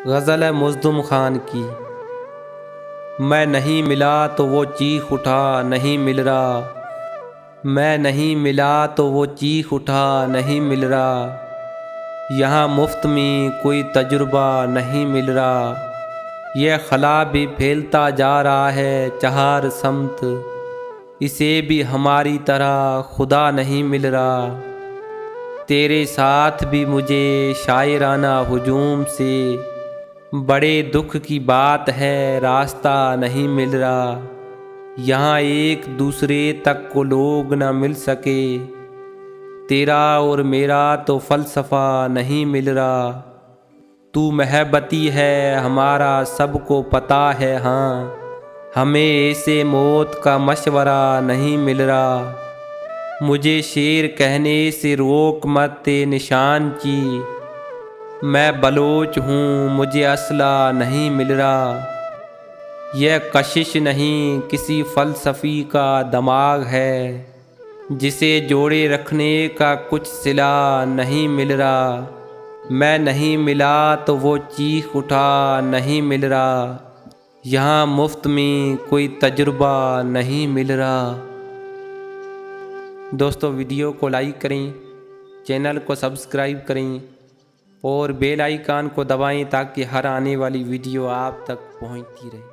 غزل ہے مزدم خان کی۔ میں نہیں ملا تو وہ چیخ اٹھا نہیں مل رہا، میں نہیں ملا تو وہ چیخ اٹھا نہیں مل رہا، یہاں مفت میں کوئی تجربہ نہیں مل رہا، یہ خلا بھی پھیلتا جا رہا ہے چہار سمت، اسے بھی ہماری طرح خدا نہیں مل رہا، تیرے ساتھ بھی مجھے شاعرانہ ہجوم سے بڑے دکھ کی بات ہے راستہ نہیں مل رہا، یہاں ایک دوسرے تک کو لوگ نہ مل سکے، تیرا اور میرا تو فلسفہ نہیں مل رہا، تو محبتی ہے ہمارا سب کو پتہ ہے، ہاں ہمیں ایسے موت کا مشورہ نہیں مل رہا، مجھے شعر کہنے سے روک مت نشان کی، میں بلوچ ہوں مجھے اسلحہ نہیں مل رہا، یہ کشش نہیں کسی فلسفی کا دماغ ہے، جسے جوڑے رکھنے کا کچھ صلہ نہیں مل رہا، میں نہیں ملا تو وہ چیخ اٹھا نہیں مل رہا، یہاں مفت میں کوئی تجربہ نہیں مل رہا۔ دوستو ویڈیو کو لائک کریں، چینل کو سبسکرائب کریں اور بیل آئیکن کو دبائیں تاکہ ہر آنے والی ویڈیو آپ تک پہنچتی رہے۔